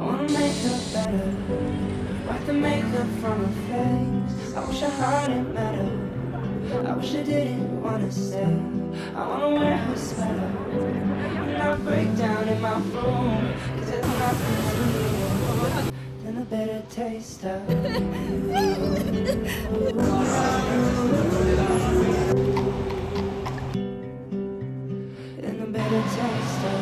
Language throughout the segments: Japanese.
wanna make her better. Wipe the makeup from her face. I wish I heard it better. I wish I didn't wanna say. I wanna wear her sweater when I break down in my room. 'Cause there's nothing sweeter than a better taste of than a better taste of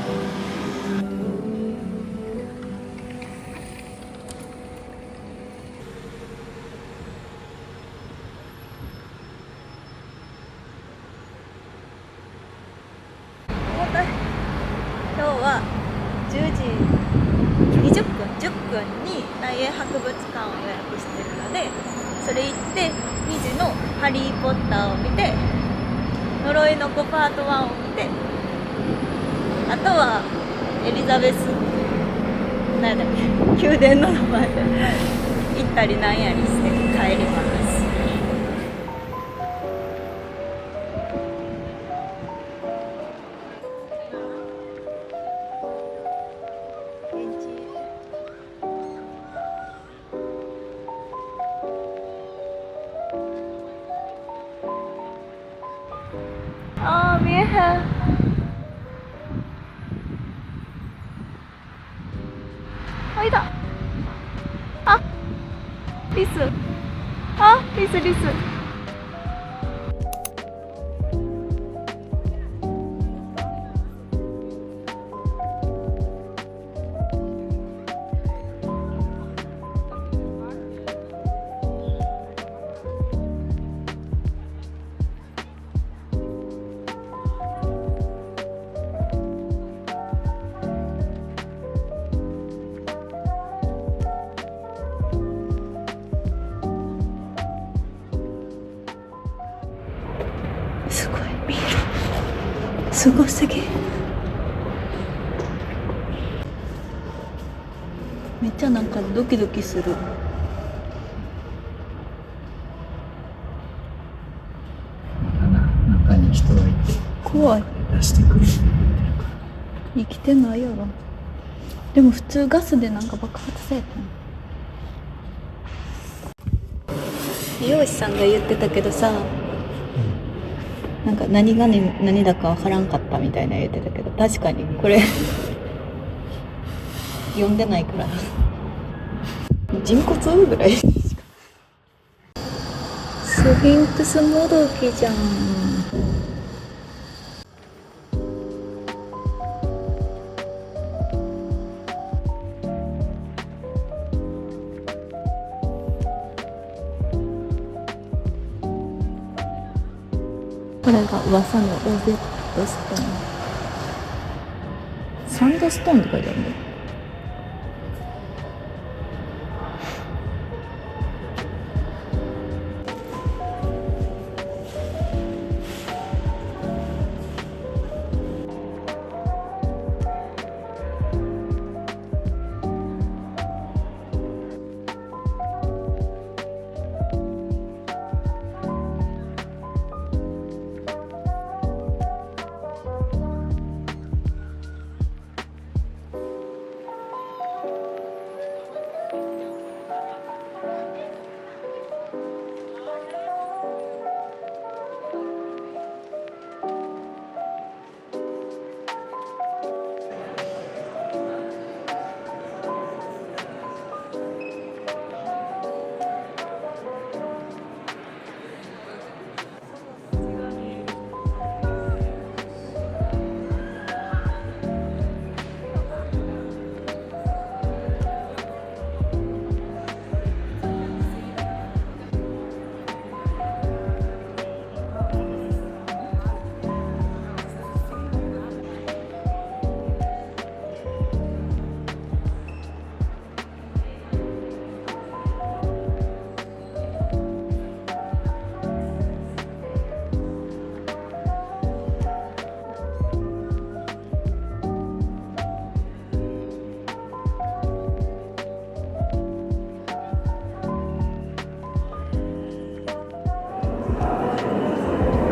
今日は10時20分10分に大英博物館を予約してるので、それ行って2時のハリーポッターを見て、呪いの子パート1を見て、あとはエリザベスなんだっけ宮殿の名前で行ったりなんやりして帰ります。あー見えへん。あ、いた。あ、リス。あ、リスリス。すごい見える。すごすぎ。めっちゃなんかドキドキする。中に人がいて怖い。出してくれる。生きてないやろ。でも普通ガスでなんか爆発されたの。美容師さんが言ってたけどさ、なんか何が何だかわからんかったみたいな言ってたけど、確かにこれ読んでないから人骨ぐらいしか。スフィンクスもどきじゃん。これが噂のロゼットストーン。サンドストーンって書いてあるね。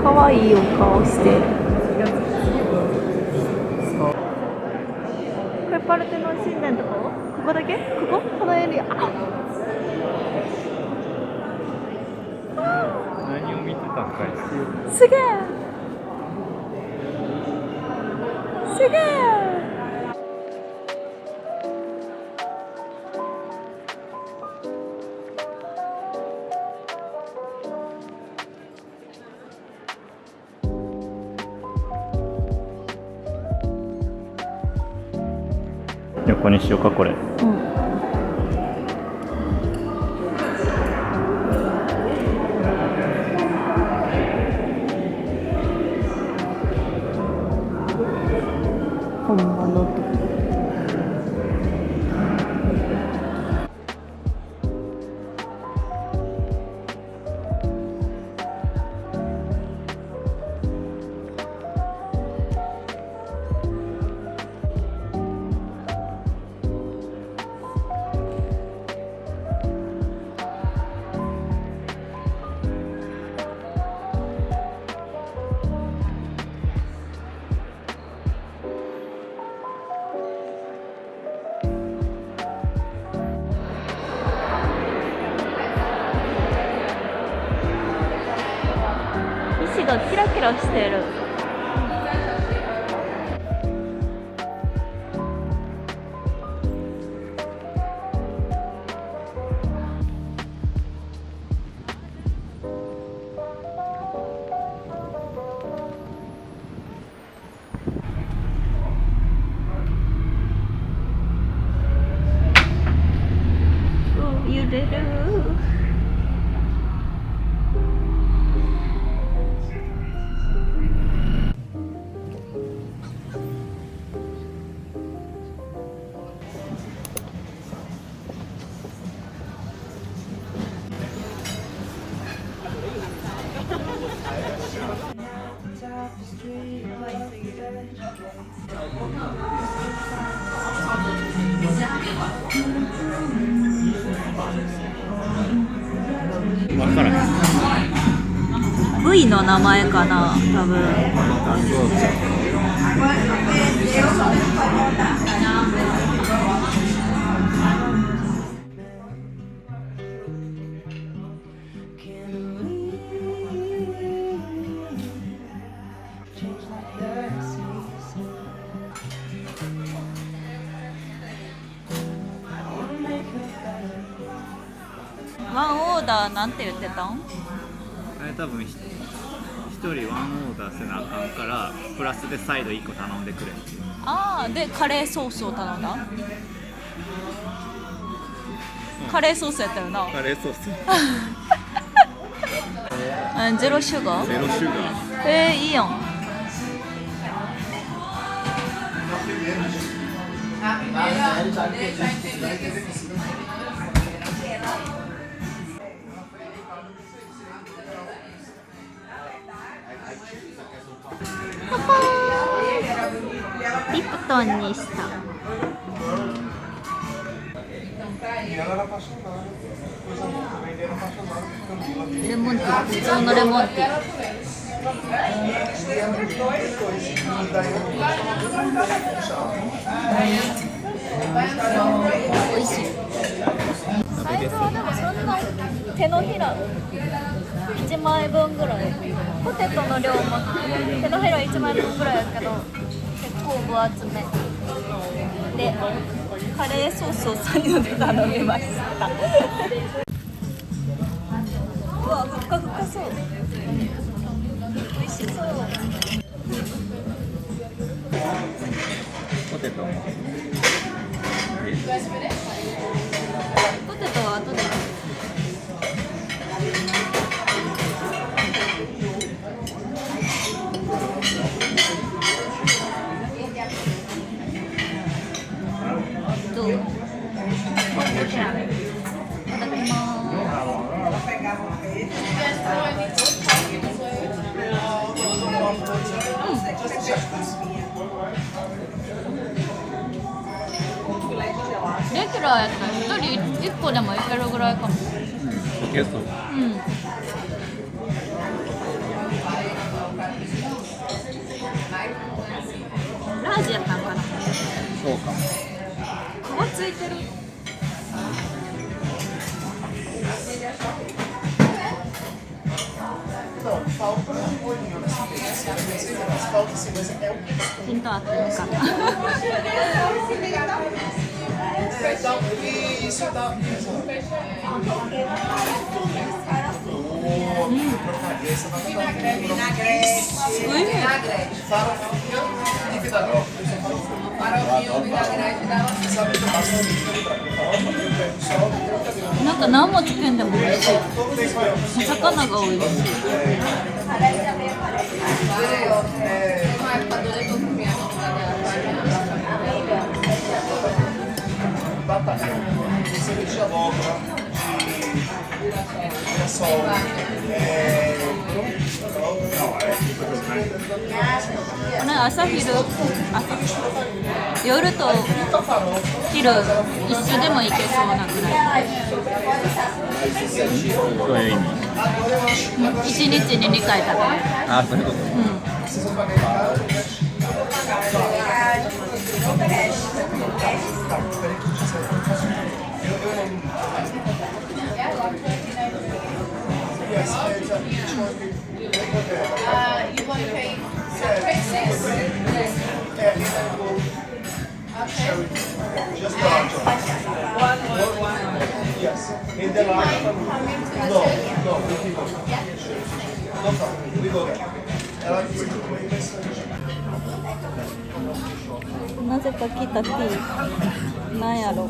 かわいいお顔してる。これパルテノン神殿とかは？こだけ？このエリア。何を見てたんかい。すげえ。すげえ。横にしようかこれ。うん。本物と。石がキラキラしてる。揺れる。分からん。部位の名前かな、多分。ワンオーダーなんて言ってたん？あれ多分一人ワンオーダーせなあかんからプラスでサイド1個頼んでくれっていう。ああ、でカレーソースを頼んだ。カレーソースやったよな。カレーソースゼロシュガー。ゼロシュガー。いいやん。リプトンにした。レモンティー、普通のレモンティー。美味しい。サイズはでもそんな手のひら1枚分ぐらい。ポテトの量も手のひら1枚分ぐらいやけど結構分厚めで、カレーソースをサイドで頼みましたうわ、ふっかふかそう。美味しそう。ポテト。ポテトは後で。どう？いただきます。レギュラーやったら1人1個でもいけるぐらいかも。いけそう。うん。ラージやったんかな。そうかも。カ皮ついてる。ヒントあってるか。なんか何もつけんでも美味しい。お魚が美味しい。この朝昼、夜と昼一緒でもいけそうなぐらい。どういう意味？一日に2回食べる。あ、そういうこと。なぜか来たティー、なんやろ。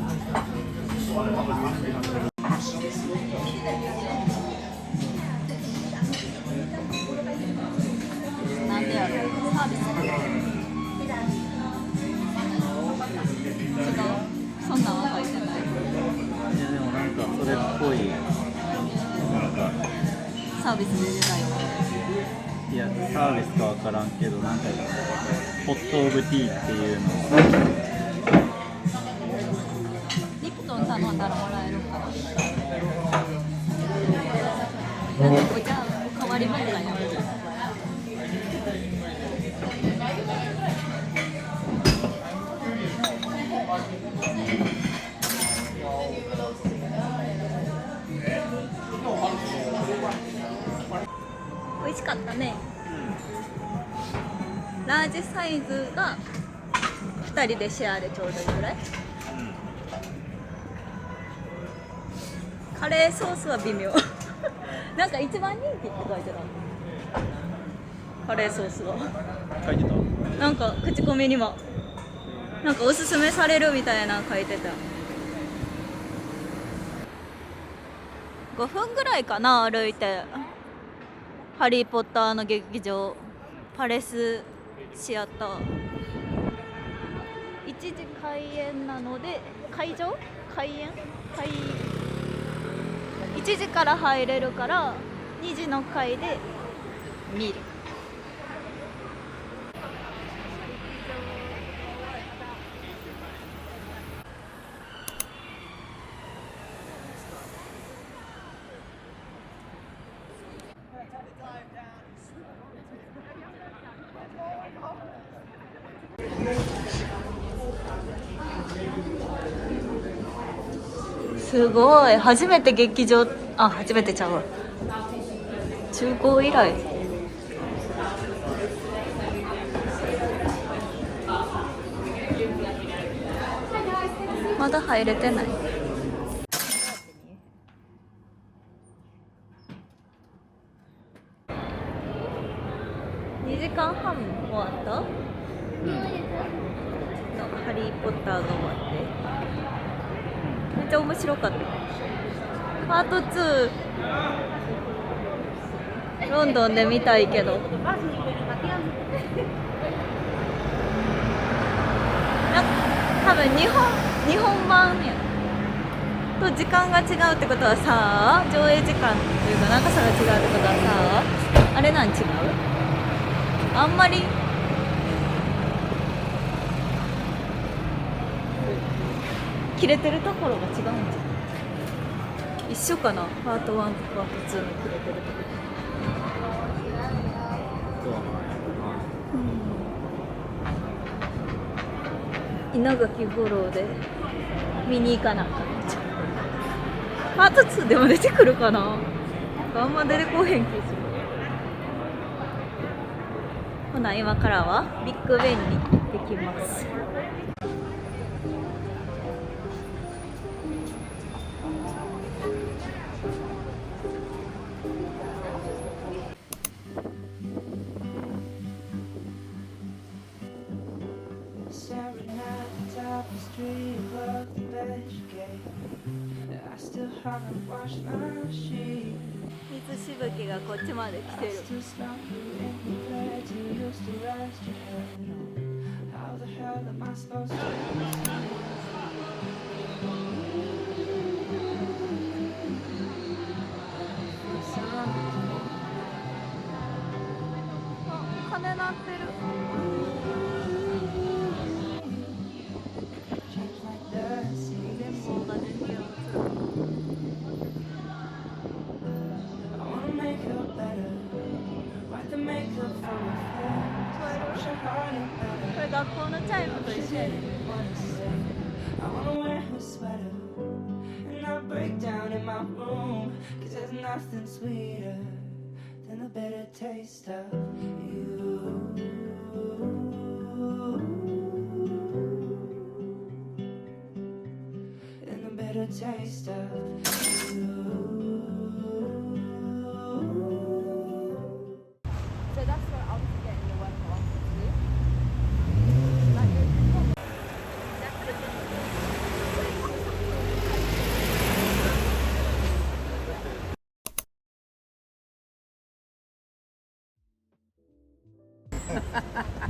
なんでやろ。サービスかな。違う。そんなんは書いてない。いやでもなんかそれっぽいなんかサービスで出たよ。いやサービスかわからんけどなんかホットオブティーっていうのをリプトン頼んだらもらえるから。なんかじゃあ変わりもんかよ。美味しかったね。ラージサイズが2人でシェアでちょうどいいぐらい。カレーソースは微妙。なんか一番人気って書いてた。カレーソースは書いてた。なんか口コミにもなんかおすすめされるみたいなの書いてた。5分ぐらいかな、歩いてハリーポッターの劇場パレスシアター。1時開演なので開演1時から入れるから2時の回で見る。すごい、初めて劇場、初めてちゃうわ、中高以来。まだ入れてない。2時間半終わった、ハリーポッターが終わってめっちゃ面白かった。パート2ロンドンで見たいけど、多分日本版やと時間が違うってことはさ、上映時間というか長さが違うってことはさ、あれなん違う？あんまり切れてるところが違うんじゃん。一緒かな、パート1とパート2の切れてるところ。そうなんやな。稲垣吾郎で見に行かなあかんパート2でも出てくるかな。あんま出てこへん気する。ほな今からはビッグベンに行ってきます。Staring at the top of the street above the beige gate. I still haven't washed my sheets. 水しぶきがこっちまで来て I る。 still stop you in the bed you used to rest your head on. How the hell am I supposed to? Something あ、鐘鳴ってる。 change like the sea. 全部が全然映る。 I wanna make her better. Wipe the makeup from her face. Wash her heart and これ学校のチャイムと一緒やね。 I wanna wear her sweater and not break down in my room. Cause there's nothing sweeter than the bitter taste of you. And the bitter taste of you. So that's what I was getting the one for too.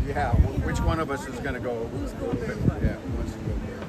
Yeah, which one of us is going to go? Yeah, who wants to go there?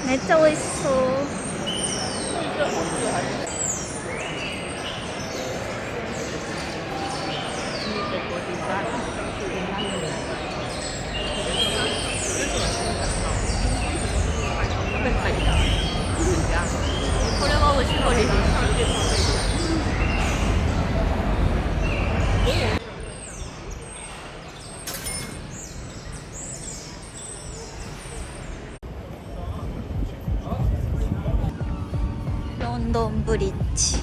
めっちゃ美味しそう。これはおしぼりです。ロンドンブリッジ。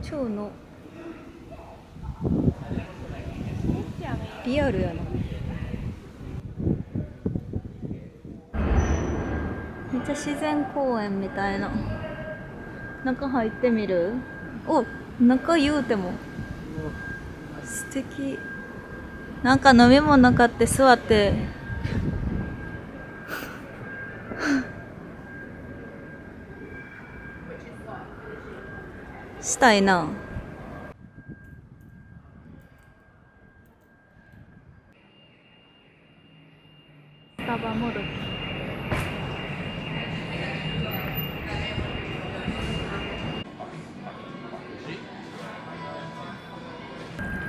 蝶のリアルやな。めっちゃ自然公園みたいな。中入ってみる？お、中言うても素敵。なんか飲み物買って座ってしたいな。スタバもどき。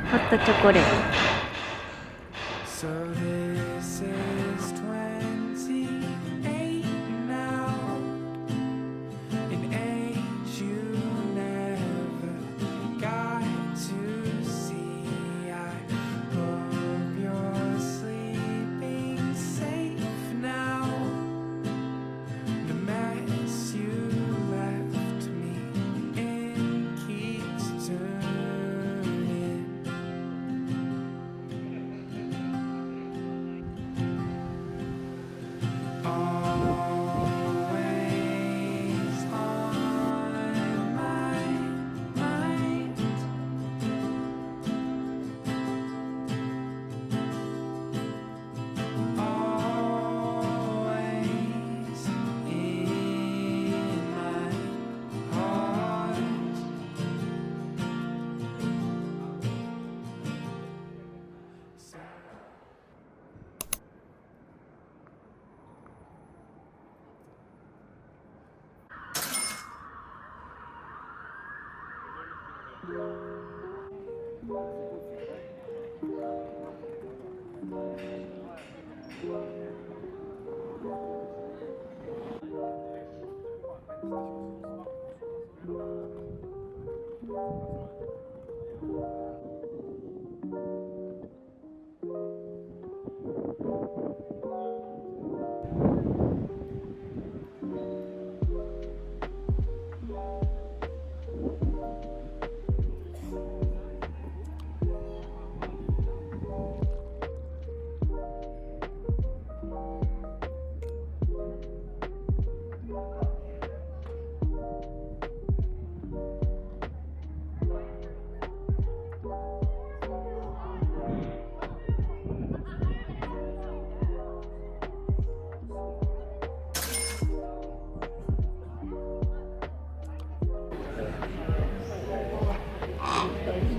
ホットチョコレート。So this is 28 now. An age you never got to see. I hope you're sleeping safe now. The mess you left me in keeps turning. Always on my mind. Always in my heart.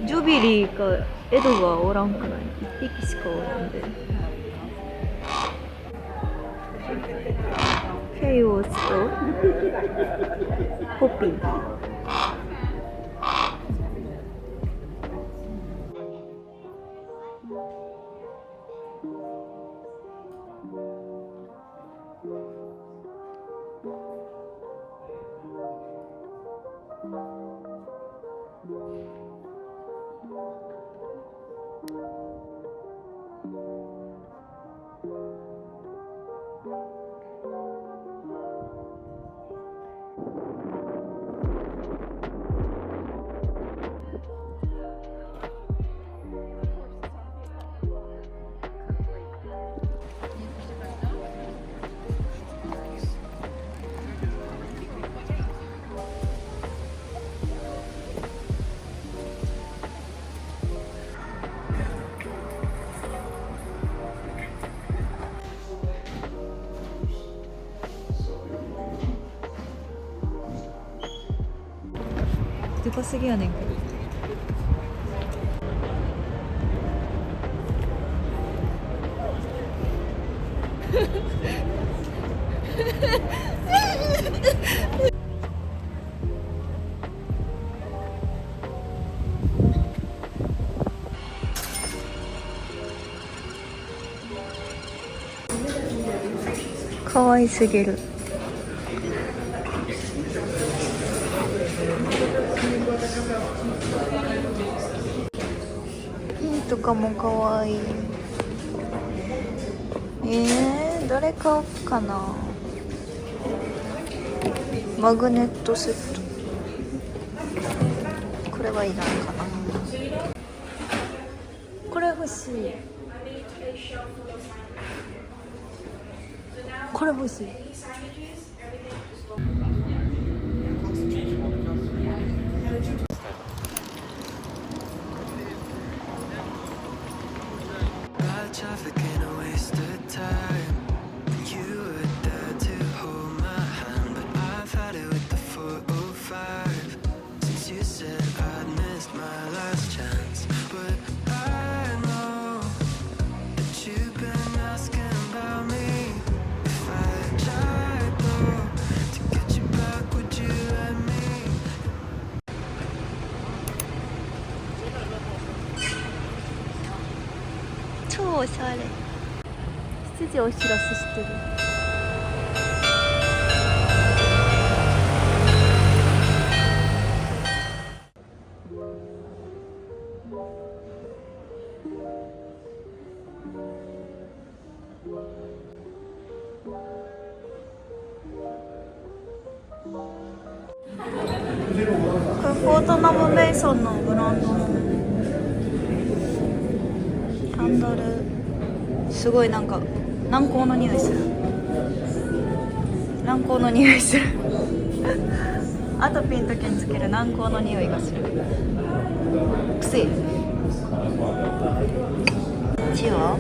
ジョビリーかエドがおらんくない？一匹しかおらんで。ケイオスとポピー。でかすぎやねんけど。可愛すぎる。とかもかわいい。どれ買おうかな。マグネットセット。これはいらんかな。これ欲しい。これ欲しい。much of it gonna waste of time. You were there to hold my hand, but I've had it with the 405 since you said I'd missed my last chance. But I know that you've been asking about me. If I tried though to get you back, would you let me? 超おしゃれ。7時お知らせしてる。これフォートナム・メイソンのブランドのキャンドル、すごいなんか軟膏の匂いする。軟膏の匂いするアトピーの時につける軟膏の匂いがする。くせえ。チは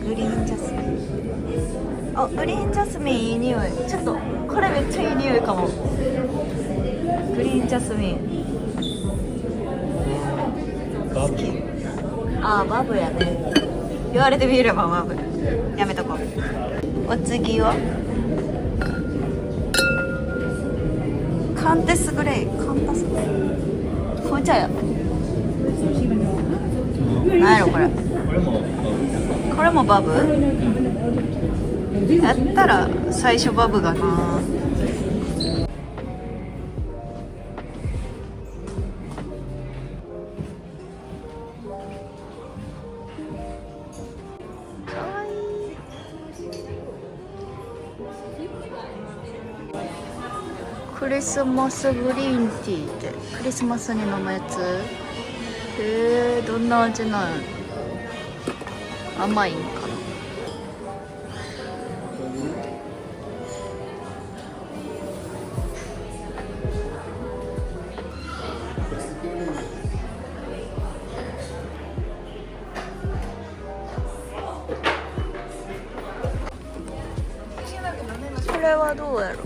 グリーンジャスミン。あ、グリーンジャスミンいい匂い。ちょっとこれめっちゃいい匂いかも。グリーンジャスミン好き。あーバブやね。言われてみればバブ。やめとこう。お次はカンテスグレイ。カンタスグレイ紅茶や。何やろこれ。これもバブやったら最初バブがな。クリスマスグリーンティーってクリスマスに飲むやつ。どんな味なん？甘いんかな。これはどうやろう。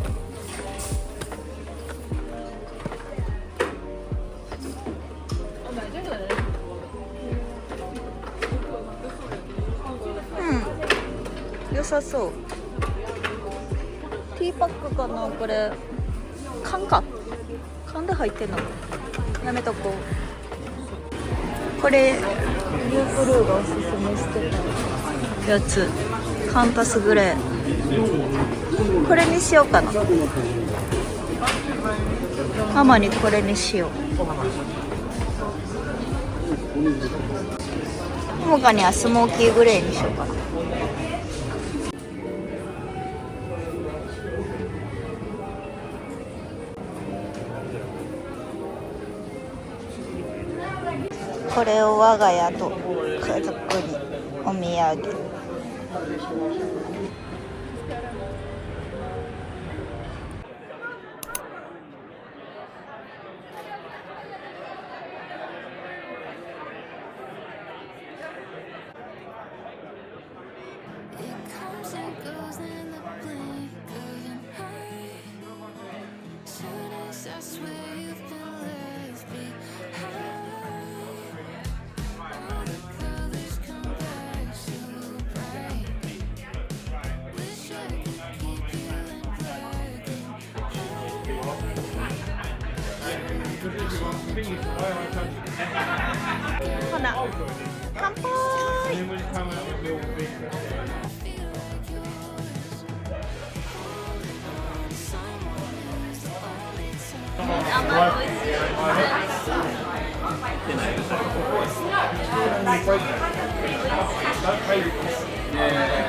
良さそう。ティーパックかなこれ。缶か。缶で入ってんの。やめとこう。これユークルーがおすすめしてたやつ。カンタスグレー。これにしようかな。ママにこれにしよう。他にはスモーキーグレーにしようかな。これを我が家と家族にお土産。ほな、乾杯。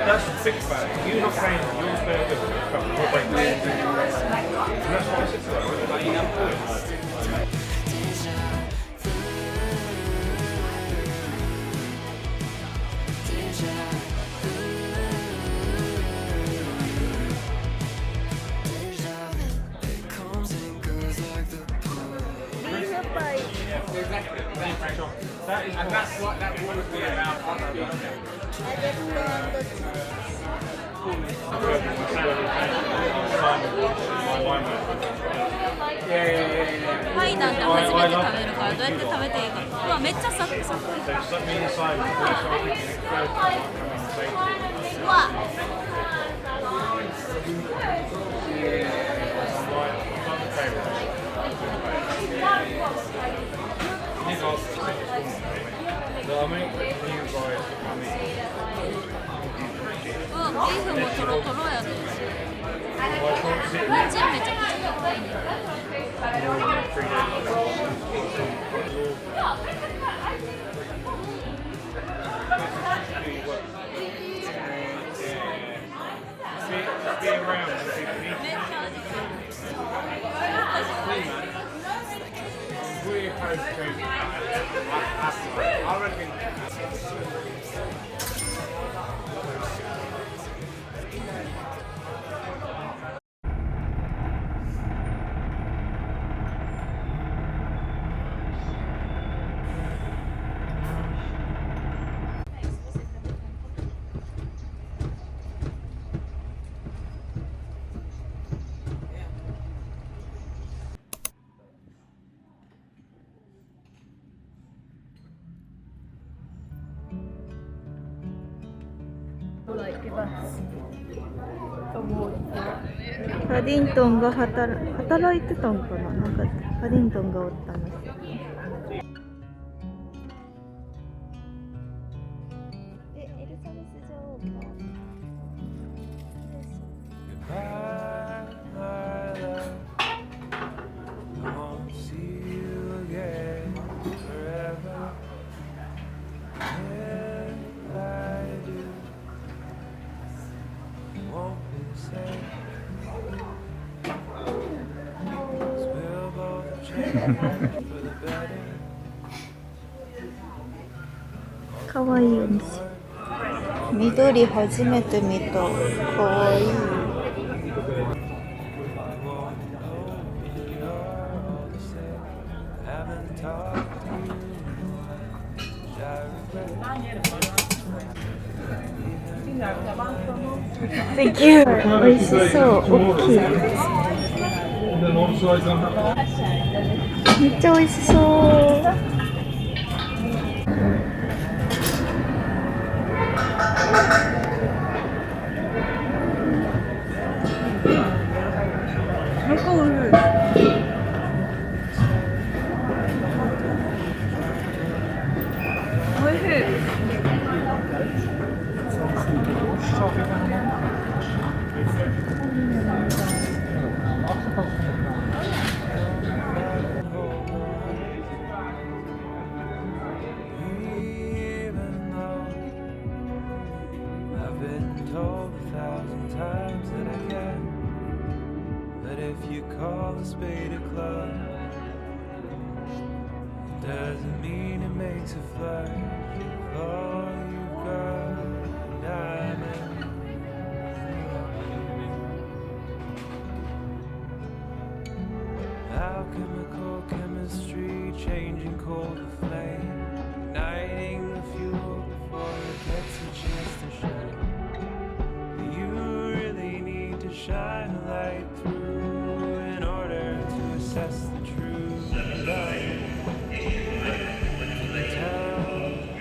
That's six bag. You're not paying yours better than that's what I said to her. That is And that's what that would be about. Yeah. パイなんて初めて食べるからどうやって食べていいか。うわめっちゃサクサク。So just let me inside. うわ。ビーフもトロトロやね。人参めちゃくちゃ高いね。パディントンが働いてたんかな。なんかパディントンがおったんですよ。エリザベス女王か。かわいいお店。緑初めて見た。かわいい。Thank you。美味しそう。大きい。めっちゃ美味しそう。Doesn't mean it makes a flash. All you've got is diamond. Alchemical chemistry changing cold to flame, igniting the fuel before it gets a chance to shine. You really need to shine a light through in order to assess the truth. Tell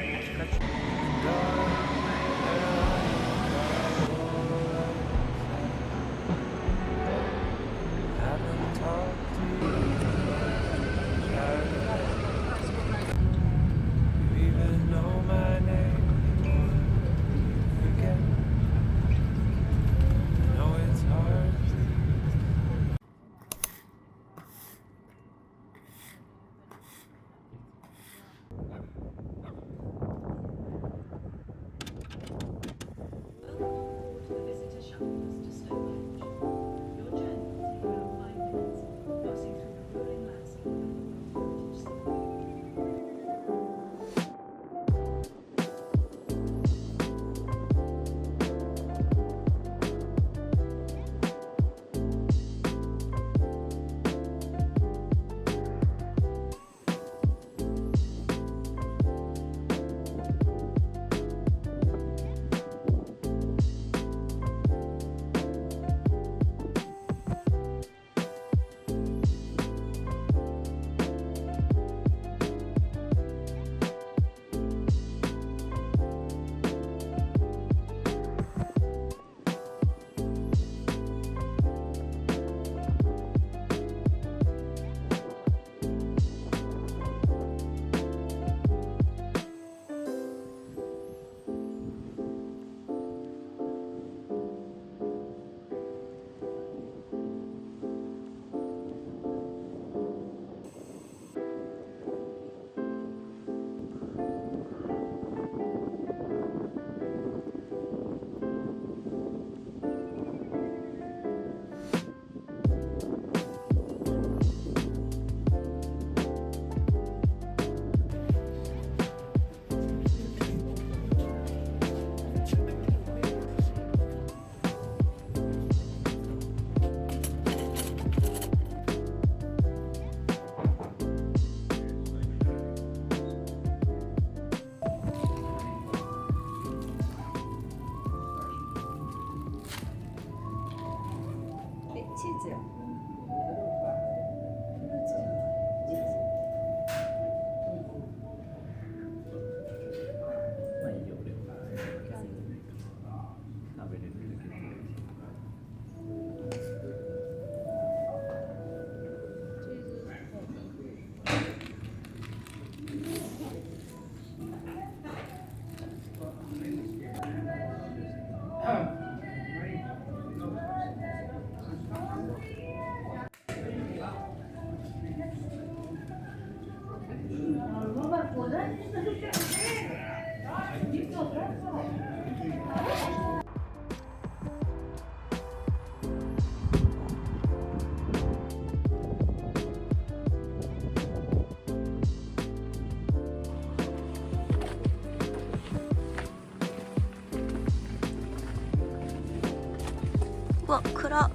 うわ、暗。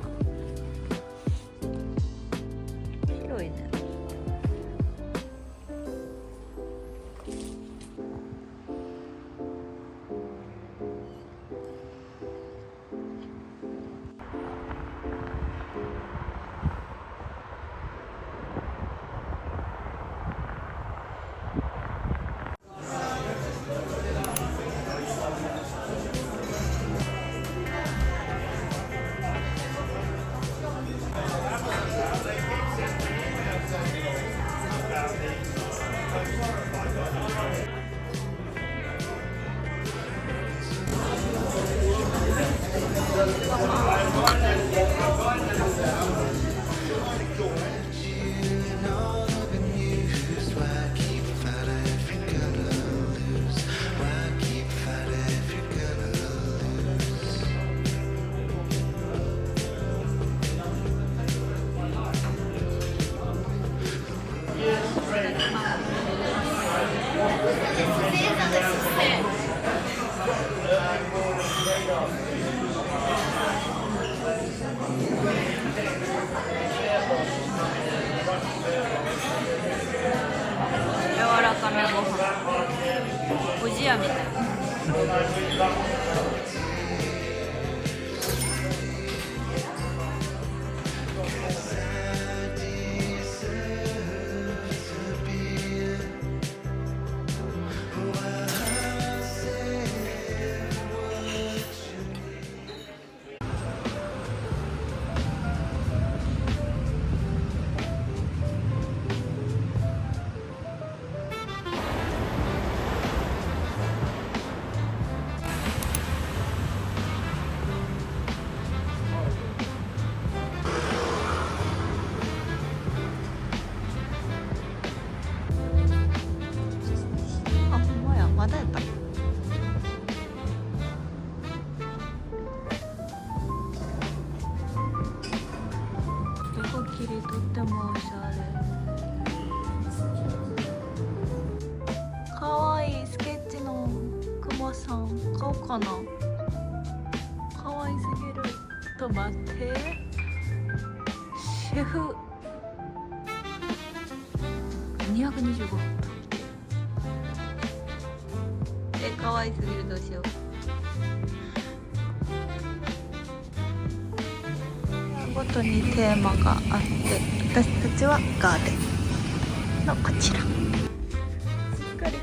広いね。柔らかめご飯。おじやみたいな。あ、ほんまや、まだやった。横切りとってもおしゃれ。かわいいスケッチのクマさん買おうかな。かわいすぎる。ちょっと待って、シェフ225。かわいすぎる。どうしよう。ごとにテーマがあって、私たちはガーデンのこちら。しっかり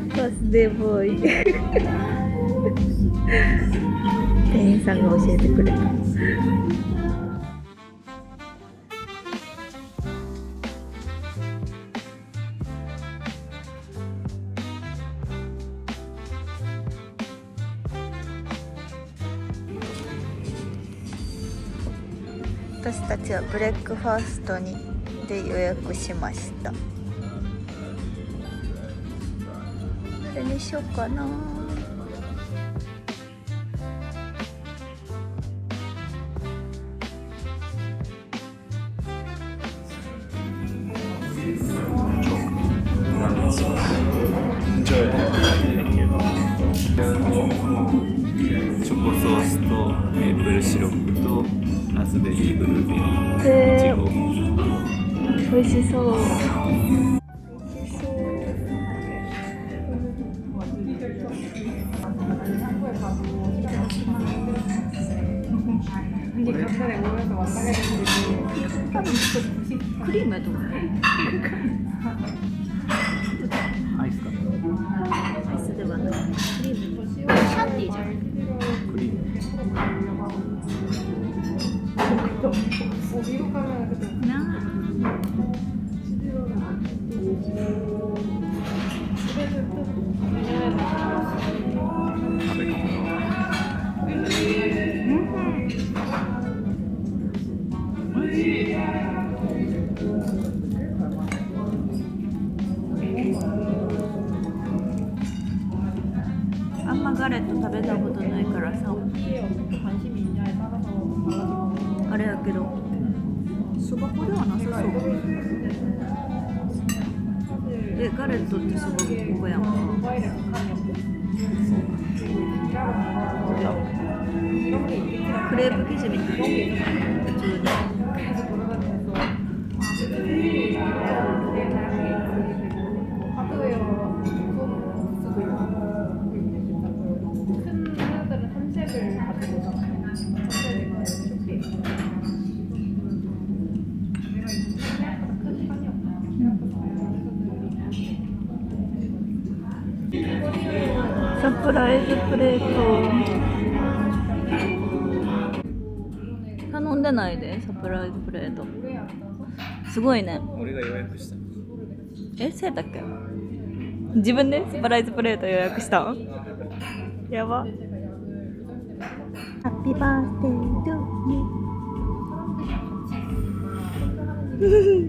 バスデーボーイ店員さんが教えてくれた。私たちはブレックファーストにで予約しました。どれにしようかな。チョコソースとメープルシロップとラズベリーブルーベリー、いちご。美味しそう。多分クリームやと思う。アイスか。アイスではない。クリーム。シャンティーじゃん。クリーム。なあ。食べ方。まガレット食べたことないからさあれやけどそば粉ではなさそうガレットってそば粉やんかクレープ生地みたい普通にサプライズプレート頼んでないでサプライズプレートすごいね俺が予約した。そうやったっけ自分でサプライズプレート予約したんやばハッピーバースデートゥ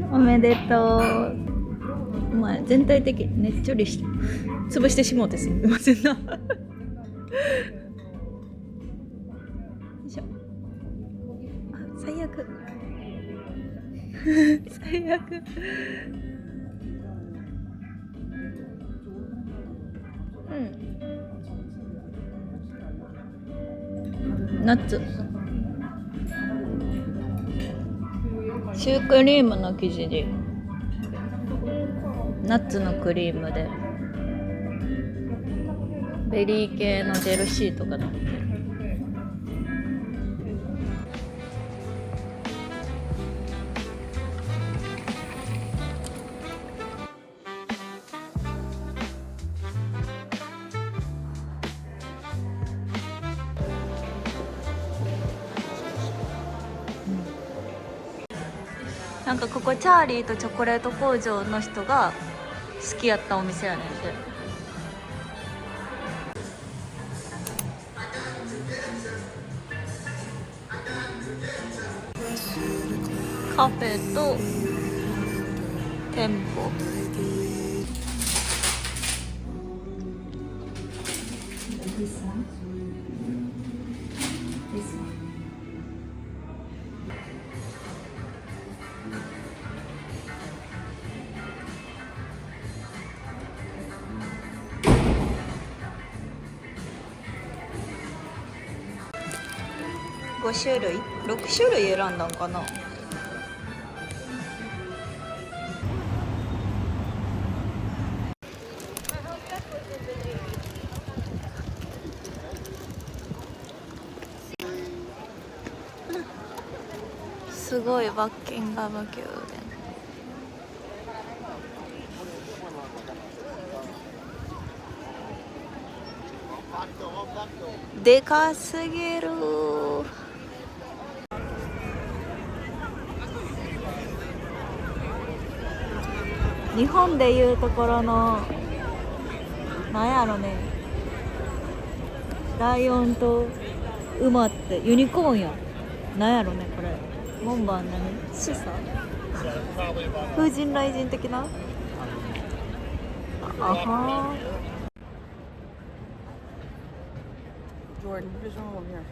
ーおめでとうお前全体的にねっちょりし潰してしもうてすみませんなよいしょあ最悪最悪ナッツシュークリームの生地にナッツのクリームでベリー系のジェルシートが乗ってるなんかここチャーリーとチョコレート工場の人が好きやったお店やねんてカフェと店舗5種類6種類選んだんかなすごいバッキンガム宮殿でかすぎる日本でいうところのなんやろねライオンと馬ってユニコーンやなんやろねこれ門番何シサ風神雷神的なあはJordan, what's wrong here?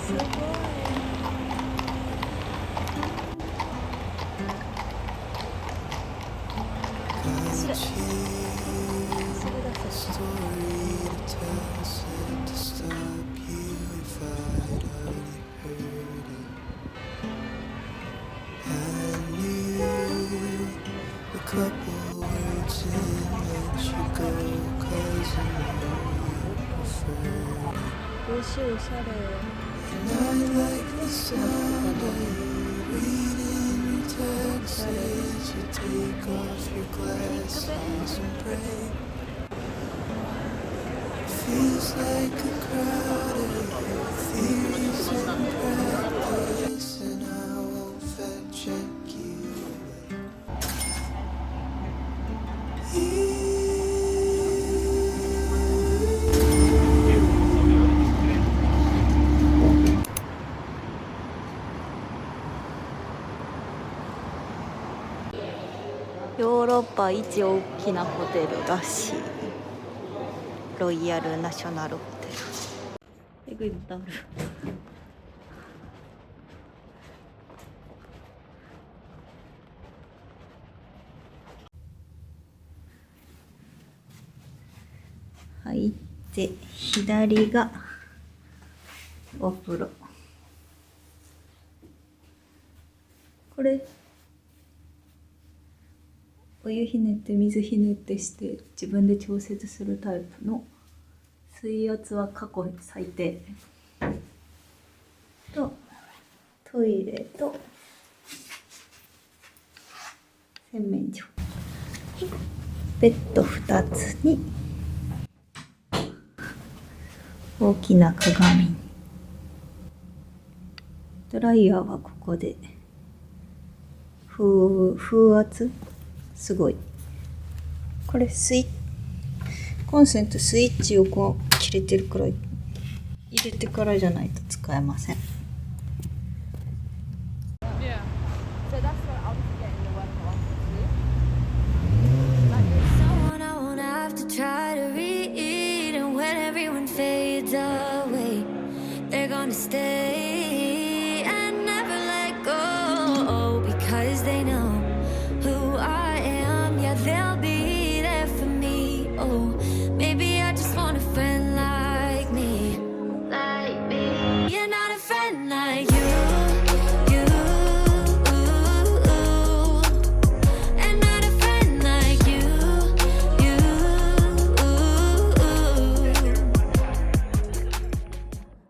すごいそれそれだけおしおしゃれヨーロッパ一大きなホテルらしい。ロイヤルナショナルホテル。えぐいのある。入って左がお風呂。これお湯ひねって水ひねってして自分で調節するタイプの水圧は過去最低とトイレと洗面所、ベッド2つに大きな鏡、ドライヤーはここで風圧すごい。これコンセントスイッチをこう切れてるくらい入れてからじゃないと使えません。